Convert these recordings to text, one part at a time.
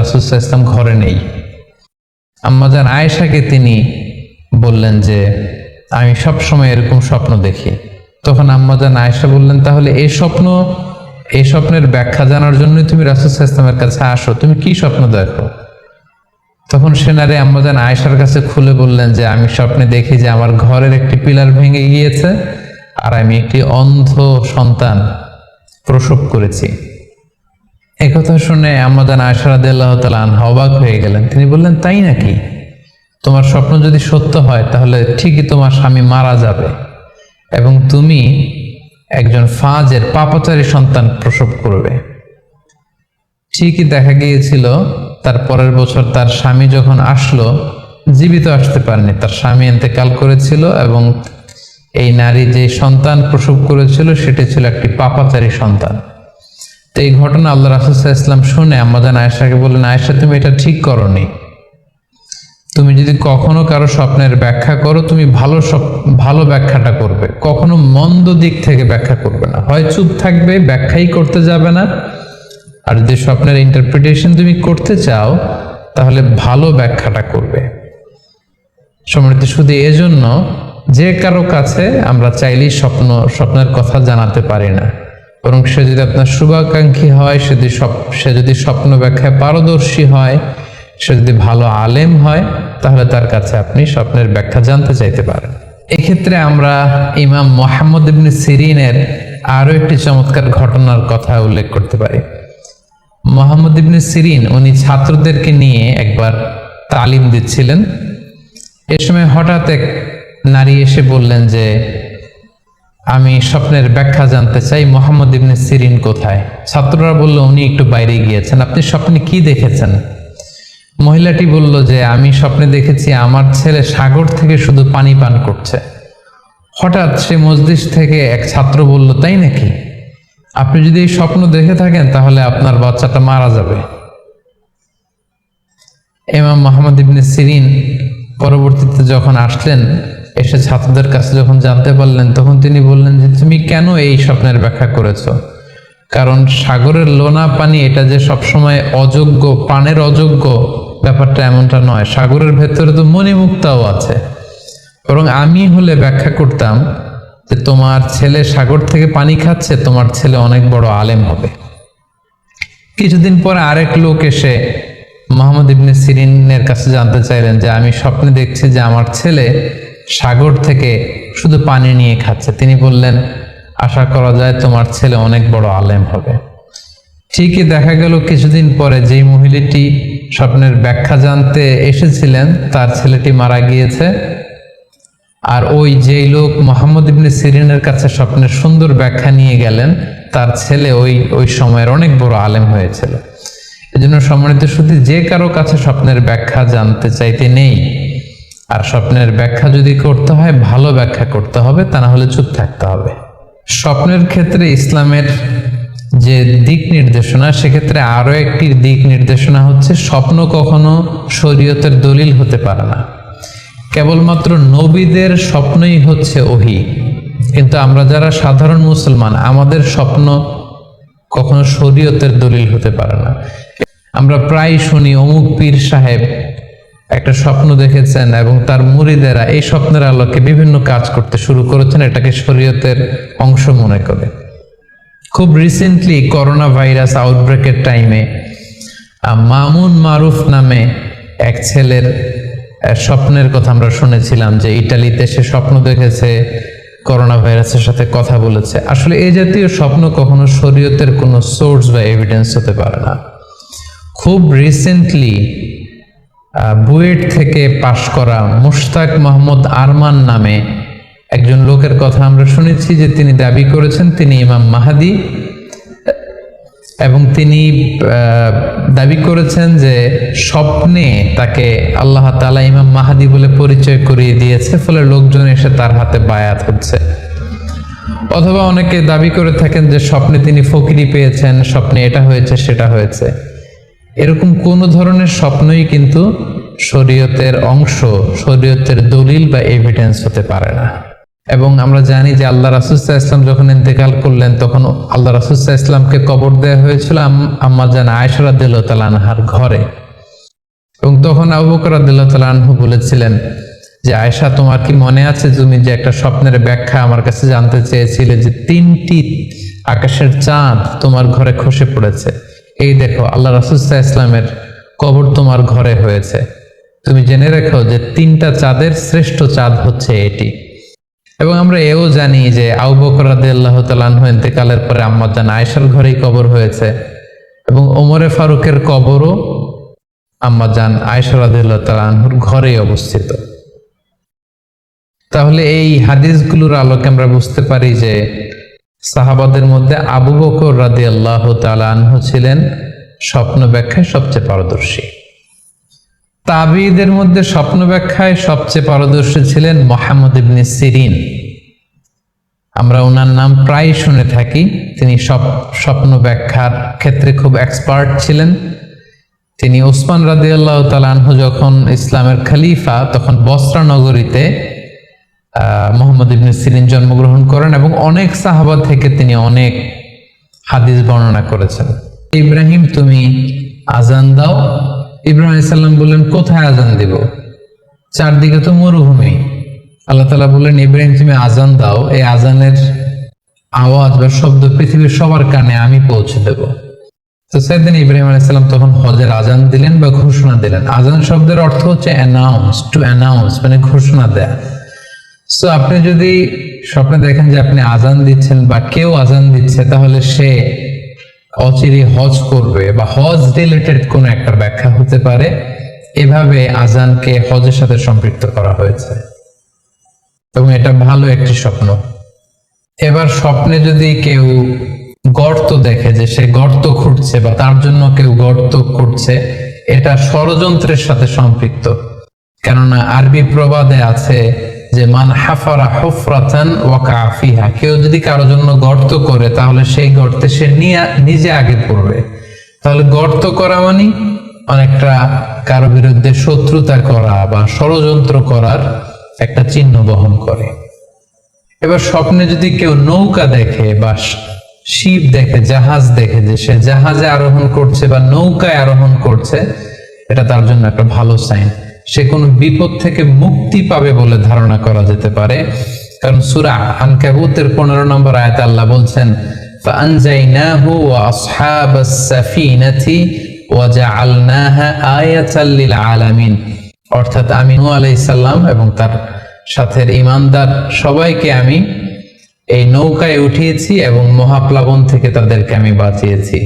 রাসূল সাল্লাল্লাহু আলাইহি ওয়াসাল্লাম ঘরে নেই। আম্মাজান আয়েশাকে তিনি বললেন যে আমি সব সময় এরকম স্বপ্ন দেখি। তখন আম্মাজান আয়েশা বললেন, তাহলে এই স্বপ্নের ব্যাখ্যা জানার জন্যই তুমি রাসূল সাল্লাল্লাহু আলাইহি ওয়াসাল্লামের কাছে আসো, তুমি কি স্বপ্ন দেখো? তখন সে নারী আম্মাজান আয়েশার কাছে খুলে বললেন যে আমি স্বপ্নে দেখি যে আমার ঘরের একটি পিলার ভেঙে গিয়েছে আর আমি একটি অন্ধ সন্তান প্রসব করেছি। একথা শুনে আম্মাজান আয়েশা রাদিয়াল্লাহু তাআলা আনহা অবাক হয়ে গেলেন। তিনি বললেন, তাই নাকি? তোমার স্বপ্ন যদি সত্য হয় তাহলে ঠিকই তোমার স্বামী মারা যাবে এবং তুমি একজন ফাজের পাপাচারী সন্তান প্রসব করবে। ঠিকই দেখা গিয়েছিল তার পরের বছর তার স্বামী যখন আসলো, জীবিত আসতে পারেনি, তার স্বামী ইন্তেকাল করেছিল এবং এই নারী যে সন্তান প্রসব করেছিল সেটি ছিল একটি পাপাচারী সন্তান। তো এই ঘটনা আল্লাহ রাসূল সাল্লাল্লাহু আলাইহি ওয়াসাল্লাম শুনে আম্মাজান আয়েশাকে বললেন, আয়েশা তুমি এটা ঠিক করনি। তুমি যদি কখনো কারো স্বপ্নের ব্যাখ্যা করো, তুমি ভালো ব্যাখ্যাটা করবে, কখনো মন্দ দিক থেকে ব্যাখ্যা করবে না। হয় চুপ থাকবে, ব্যাখ্যাই করতে যাবে না, আর যদি স্বপ্নের ইন্টারপ্রিটেশন তুমি করতে চাও তাহলে ভালো ব্যাখ্যাটা করবে। সম্মানিত, শুধু এজন্য যে কারো কাছে আমরা চাইলেই স্বপ্নের কথা জানাতে পারি না, বরং সে যদি আপনার শুভাকাঙ্ক্ষী হয়, সে যদি স্বপ্ন ব্যাখ্যায় পারদর্শী হয়, সে যদি ভালো আলেম হয়, তাহলে তার কাছে আপনি স্বপ্নের ব্যাখ্যা জানতে চাইতে পারেন। এক্ষেত্রে আমরা ইমাম মুহাম্মদ ইবনে সিরিনের আরো একটি চমৎকার ঘটনার কথা উল্লেখ করতে পারি। মুহাম্মদ ইবনে সিরিন উনি ছাত্রদেরকে নিয়ে একবার তালিম দিচ্ছিলেন। এ সময় হঠাৎ এক নারী এসে বললেন যে আমি স্বপ্নের ব্যাখ্যা জানতে চাই, মুহাম্মদ ইবনে সিরিন কোথায়? ছাত্ররা বলল উনি একটু বাইরে গিয়েছেন। আপনি স্বপ্নে কি দেখেছেন? মহিলাটি বলল যে আমি স্বপ্নে দেখেছি আমার ছেলে সাগর থেকে শুধু পানি পান করছে। হঠাৎ সে মজলিস থেকে এক ছাত্র বলল, তাই নাকি? আপনি যদি এই স্বপ্ন দেখে থাকেন তাহলে আপনার বাচ্চাটা মারা যাবে। ইমাম মুহাম্মদ ইবনে সিরিন পরবর্তীতে যখন আসলেন, এসে ছাত্রদের কাছে যখন জানতে পারলেন, তখন তিনি বললেন যে তুমি কেন এই স্বপ্নের ব্যাখ্যা করেছো? কারণ সাগরের লোনা পানি এটা যে সবসময় অযোগ্য, পানের অযোগ্য ব্যাপারটা এমনটা নয়। সাগরের ভেতরে তো মণিমুক্তাও আছে। বরং আমি হলে ব্যাখ্যা করতাম যে তোমার ছেলে সাগর থেকে পানি খাচ্ছে, তোমার ছেলে অনেক বড় আলেম হবে। কিছুদিন পরে আরেক লোক এসে মুহাম্মদ ইবনে সিরিনের কাছে জানতে চাইলেন যে আমি স্বপ্নে দেখছি যে আমার ছেলে সাগর থেকে শুধু পানি নিয়ে খাচ্ছে। তিনি বললেন, আশা করা যায় তোমার ছেলে অনেক বড় আলেম হবে। ঠিকই দেখা গেল কিছুদিন পরে যেই মহিলাটি স্বপ্নের ব্যাখ্যা জানতে এসেছিলেন তার ছেলেটি মারা গিয়েছে, আর ওই যেই লোক মুহাম্মদ ইবনে সিরিনের কাছে স্বপ্নের সুন্দর ব্যাখ্যা নিয়ে গেলেন, তার ছেলে ওই সময়ের অনেক বড় আলেম হয়েছিল। এজন্য সম্মানিত শুধু যে কারো কাছে স্বপ্নের ব্যাখ্যা জানতে চাইতে নেই, আর স্বপ্নের ব্যাখ্যা যদি করতে হয় ভালো ব্যাখ্যা করতে হবে, তা না হলে চুপ থাকতে হবে। স্বপ্নের ক্ষেত্রে ইসলামের যে দিক নির্দেশনা, সেক্ষেত্রে আরো একটি দিক নির্দেশনা হচ্ছে স্বপ্ন কখনো শরীয়তের দলিল হতে পারে না। কেবলমাত্র নবীদের স্বপ্নই হচ্ছে ওহী, কিন্তু আমরা যারা সাধারণ মুসলমান, আমাদের স্বপ্ন কখনো শরীয়তের দলিল হতে পারে না। আমরা প্রায় শুনি অমুক পীর সাহেব একটা স্বপ্ন দেখেছেন এবং তার মুরিদেরা এই স্বপ্নের আলোকে বিভিন্ন কাজ করতে শুরু করেছেন, এটাকে শরীয়তের অংশ মনে করে। খুব রিসেন্টলি করোনা ভাইরাস আউটব্রেকের টাইমে মামুন মারুফ নামে এক ছেলের স্বপ্নের কথা আমরা শুনেছিলাম যে ইটালিতে সে স্বপ্ন দেখেছে, করোনা ভাইরাসের সাথে কথা বলেছে। আসলে এই জাতীয় স্বপ্ন কখনো শরীয়তের কোনো সোর্স বা এভিডেন্স হতে পারে না। খুব রিসেন্টলি বুয়েট থেকে পাশ করা মুশতাক মোহাম্মদ আরমান নামে একজন লোকের কথা আমরা শুনেছি যে তিনি দাবি করেছেন তিনি ইমাম মাহাদি, এবং তিনি দাবি করেছেন যে স্বপ্নে তাকে আল্লাহ তাআলা ইমাম মাহাদি বলে পরিচয় করিয়ে দিয়েছে, ফলে লোকজন এসে তার হাতে বায়াত হচ্ছে। অথবা অনেকে দাবি করে থাকেন যে স্বপ্নে তিনি ফকিরি পেয়েছেন, স্বপ্নে এটা হয়েছে সেটা হয়েছে। এরকম কোনো ধরনের স্বপ্নই কিন্তু শরীয়তের অংশ, শরীয়তের দলিল বা এভিডেন্স হতে পারে না। এবং আমরা জানি যে আল্লাহ রাসূল সাল্লাল্লাহু আলাইহি ওয়াসাল্লাম যখন ইন্তেকাল করলেন তখন আল্লাহ রাসূল সাল্লাল্লাহু আলাইহি ওয়াসাল্লামকে কবর দেওয়া হয়েছিল আম্মা জান আয়েশা রাদিয়াল্লাহু তাআলা আনহার ঘরে। এবং তখন আবু বকর রাদিয়াল্লাহু তাআলা আনহু বলেছিলেন যে আয়েশা, তোমার কি মনে আছে তুমি যে একটা স্বপ্নের ব্যাখ্যা আমার কাছে জানতে চেয়েছিলে, যে 3টি আকাশের চাঁদ তোমার ঘরে খসে পড়েছে, এই দেখো আল্লাহ রাসূল সাল্লাল্লাহু আলাইহি ওয়াসাল্লামের কবর তোমার ঘরে হয়েছে, তুমি জেনে রেখো যে 3টা চাঁদের শ্রেষ্ঠ চাঁদ হচ্ছে এটি। এবং আমরা এও জানি যে আবু বকর রাদিয়াল্লাহু তাআলা আনহু ইন্তেকালের পরে আম্মা জান আয়েশার ঘরেই কবর হয়েছে এবং ওমরে ফারুকের কবরও আম্মা জান আয়েশা রাদিয়াল্লাহু তাআলা আনহুর ঘরেই অবস্থিত। তাহলে এই হাদিসগুলোর আলোকে আমরা বুঝতে পারি যে সাহাবাদের মধ্যে আবু বকর রাদিয়াল্লাহু তাআলা আনহু ছিলেন স্বপ্ন ব্যাখ্যায় সবচেয়ে পারদর্শী। তাবিঈদের মধ্যে স্বপ্ন ব্যাখ্যায় সবচেয়ে পারদর্শী ছিলেন মুহাম্মদ ইবনে সিরিন। আমরা ওনার নাম প্রায় শুনে থাকি। তিনি স্বপ্ন ব্যাখ্যার ক্ষেত্রে খুব এক্সপার্ট ছিলেন। তিনি ওসমান রাদিয়াল্লাহু তাআলা আনহু যখন ইসলামের খলিফা, তখন বসরা নগরীতে মুহাম্মদ ইবনে সিরিন জন্মগ্রহণ করেন এবং অনেক সাহাবা থেকে তিনি অনেক হাদিস বর্ণনা করেছেন। ইব্রাহিম, তুমি আজান দাও। ইব্রাহিম আলাইহিস সালাম বললেন, কোথায় আজান দিব? চারদিকে তো মরুভূমি। আল্লাহ তাআলা বললেন, ইব্রাহিম তুমি আজান দাও, এই আজানের আওয়াজ বা শব্দ পৃথিবীর সবার কানে আমি পৌঁছে দেব। তো সেদিন ইব্রাহিম আলাইহিস সালাম তখন হজের আজান দিলেন বা ঘোষণা দিলেন। আজান শব্দের অর্থ হচ্ছে অ্যানাউন্স, টু অ্যানাউন্স, মানে ঘোষণা দেয়া। সো আপনি যদি স্বপ্নে দেখেন যে আপনি আজান দিচ্ছেন বা কেউ আজান দিচ্ছে, তাহলে সে অচিরে হজ করবে বা হজ রিলেটেড কোন একটা ব্যাখ্যা হতে পারে। এভাবে আজানকে হজের সাথে সম্পৃক্ত করা হয়েছে এবং এটা ভালো একটি স্বপ্ন। এবার স্বপ্নে যদি কেউ গর্ত দেখে, যে সে গর্ত খুঁড়ছে বা তার জন্য কেউ গর্ত করছে, এটা ষড়যন্ত্রের সাথে সম্পৃক্ত। কেননা আরবি প্রবাদে আছে যে মান হাফারা হুফরাতান ওয়াকা ফিহা, কেউ যদি কারোর জন্য গর্ত করে তাহলে সেই গর্তে সে নিজে আগে পড়বে। তাহলে গর্ত করা মানে অনেকটা কারো বিরুদ্ধে শত্রুতা করা বা ষড়যন্ত্র করার একটা চিহ্ন বহন করে। এবার স্বপ্নে যদি কেউ নৌকা দেখে বা শিপ দেখে, জাহাজ দেখে, যে সে জাহাজে আরোহণ করছে বা নৌকায় আরোহণ করছে, এটা তার জন্য একটা ভালো সাইন। সে কোনো বিপদ থেকে মুক্তি পাবে বলে ধারণা করা যেতে পারে। কারণ সূরা আনকাবুতের 15 নম্বর আয়াতে আল্লাহ বলছেন, ফাআনজাইনাহু ওয়া আসহাবাস সাফিনাতি ওয়া জাআলনাহা আয়াতাল লিল আলামিন। অর্থাৎ আমি নূহ আলাইহিস সালাম এবং তার সাথে ঈমানদার সবাইকে আমি এই নৌকায় উঠিয়েছি এবং মহাপ্লাবন থেকে তাদেরকে আমি বাঁচিয়েছি।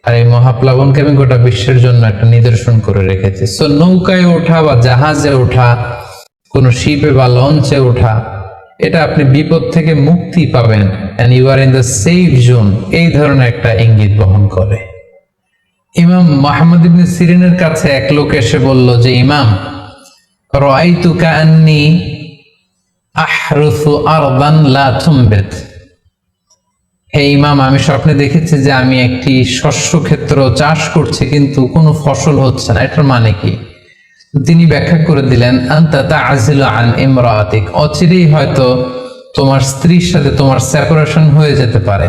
আর এই মহাপ্লাবনকে আমি গোটা বিশ্বের জন্য একটা নিদর্শন করে রেখেছি। সো নৌকায় ওঠা বা জাহাজে ওঠা, কোনো শিপে বা লঞ্চে ওঠা, এটা আপনি বিপদ থেকে মুক্তি পাবেন, and you are in the safe zone, এই ধরনের একটা ইঙ্গিত বহন করে। ইমাম মুহাম্মদ ইবনে সিরিনের কাছে এক লোক এসে বলল যে, ইমাম, রাআইতু কাআন্নী আহরুসু আরদান লা তুমবিত। হে ইমাম, আমি স্বপ্নে দেখেছি যে আমি একটি শস্য ক্ষেত্র চাষ করছি কিন্তু কোনো ফসল হচ্ছে না, এটার মানে কি? তিনি ব্যাখ্যা করে দিলেন, আনতা তা'জিলু আন ইমরাআতিক, অচিরেই হয়তো তোমার স্ত্রীর সাথে তোমার সেপারেশন হয়ে যেতে পারে।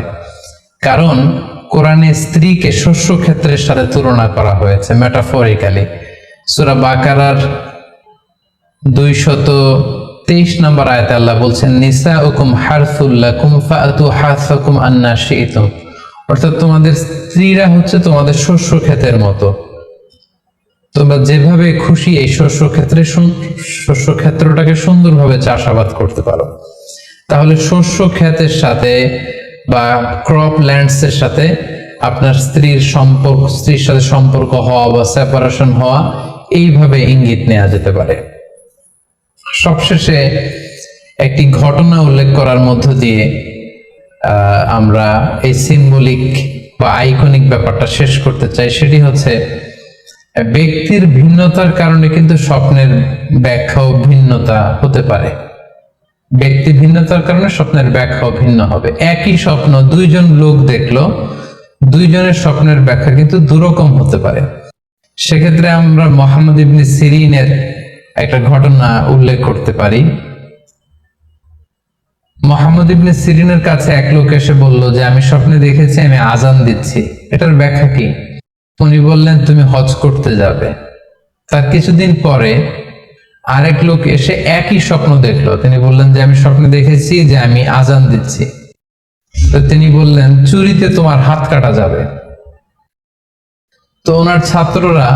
কারণ কোরআনে স্ত্রীকে শস্য ক্ষেত্রের সাথে তুলনা করা হয়েছে মেটাফরিক্যালি। সূরা বাকারার 223 নম্বর আয়াতে আল্লাহ বলছেন, নিসাউকুম হারসুল লাকুম ফাআতু হারসাকুম আন্না শি'তুম। অর্থাৎ তোমাদের স্ত্রীরা হচ্ছে তোমাদের শস্য ক্ষেতের মতো, তোমরা যেভাবে খুশি এই শস্য ক্ষেত্রটাকে সুন্দরভাবে চাষাবাদ করতে পারো। তাহলে শস্য ক্ষেতের সাথে বা ক্রপ ল্যান্ডস এর সাথে আপনার স্ত্রীর সাথে সম্পর্ক হওয়া বা সেপারেশন হওয়া, এইভাবে ইঙ্গিত নেওয়া যেতে পারে। সবশেষে একটি ঘটনা উল্লেখ করার মধ্য দিয়ে আমরা এই সিম্বলিক বা আইকনিক ব্যাপারটা শেষ করতে চাই। সেটি হচ্ছে, ব্যক্তির ভিন্নতার কারণে কিন্তু স্বপ্নের ব্যাখ্যাও ভিন্নতা হতে পারে। ব্যক্তি ভিন্নতার কারণে স্বপ্নের ব্যাখ্যাও ভিন্ন হবে। একই স্বপ্ন দুইজন লোক দেখলো, দুইজনের স্বপ্নের ব্যাখ্যা কিন্তু দুরকম হতে পারে। সেক্ষেত্রে আমরা মুহাম্মদ ইবনে সিরিনের একটা ঘটনা উল্লেখ করতে পারি। মুহাম্মদ ইবনে সিরিনের কাছে এক লোক এসে বলল যে আমি স্বপ্নে দেখেছি আমি আজান দিচ্ছি, এটার ব্যাখ্যা কি? উনি বললেন তুমি হজ করতে যাবে। তার কিছুদিন পরে আরেক লোক এসে একই স্বপ্ন দেখলো, তিনি বললেন যে আমি স্বপ্নে দেখেছি যে আমি আজান দিচ্ছি। তো তিনি বললেন চুরিতে তোমার হাত কাটা যাবে। তো ওনার ছাত্ররা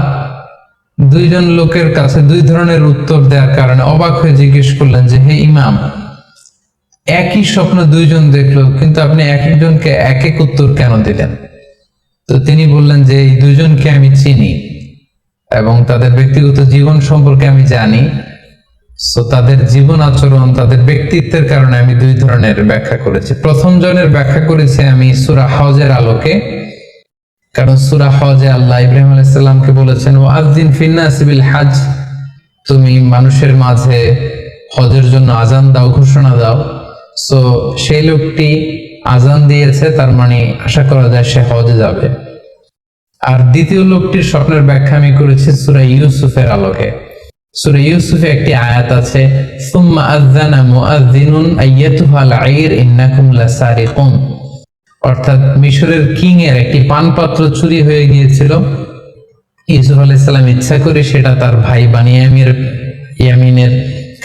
দুইজন লোকের কাছে দুই ধরনের উত্তর দেওয়ার কারণে অবাক হয়ে জিজ্ঞেস করলেন যে হে ইমাম, একই স্বপ্ন দুইজন দেখলো কিন্তু আপনি এক একজনকে এক এক উত্তর কেন দিলেন? তো তিনি বললেন যে এই দুইজনকে আমি চিনি এবং তাদের ব্যক্তিগত জীবন সম্পর্কে আমি জানি, সো তাদের জীবন আচরণ তাদের ব্যক্তিত্বের কারণে আমি দুই ধরনের ব্যাখ্যা করেছি। প্রথম জনের ব্যাখ্যা করেছি আমি সূরা হজের আলোকে, কারণ সূরা হজে আল্লাহ ইব্রাহিম আলাইহিস সালামকে বলেছেন ওয়াযিন ফিন্নাসি বিল হজ, তুমি মানুষের মাঝে হজের জন্য আজান দাও, ঘোষণা দাও। সো সেই লোকটি আজান দিয়েছে, তার মানে আশা করা যায় সে হজে যাবে। আর দ্বিতীয় লোকটির স্বপ্নের ব্যাখ্যা আমি করেছি সূরা ইউসুফের আলোকে। সূরা ইউসুফে একটি আয়াত আছে সুম্মা আযানা মুআযযিনুন আইয়াতুহাল আইর ইন্নাকুম লাসারিকুন, অর্থাৎ মিশরের কিং এর একটি পানপাত্র চুরি হয়ে গিয়েছিল। ইউসুফ আলাইহিস সালাম ইচ্ছা করে সেটা তার ভাই ইয়ামিনের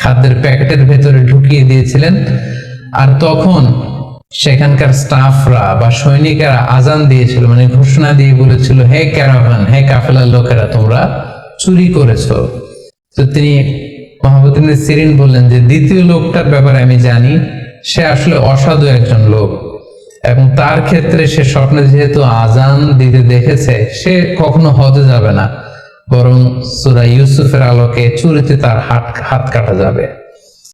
খাদ্যের প্যাকেটের ভেতরে ঢুকিয়ে দিয়েছিলেন। আর তখন সেখানকার স্টাফরা বা সৈনিকেরা আজান দিয়েছিল, মানে ঘোষণা দিয়ে বলেছিল হে ক্যারাভান, হে কাফেলার লোকেরা, তোমরা চুরি করেছো। তো তিনি মুহাম্মদ ইবনে সিরিন বললেন যে দ্বিতীয় লোকটার ব্যাপারে আমি জানি, সে আসলে অসাধু একজন লোক এবং তার ক্ষেত্রে সে স্বপ্নে যেহেতু আজান দিতে দেখেছে, সে কখনো হজে যাবে না, বরং সূরা ইউসুফের আলোকে চুরিতে তার হাত কাটা যাবে।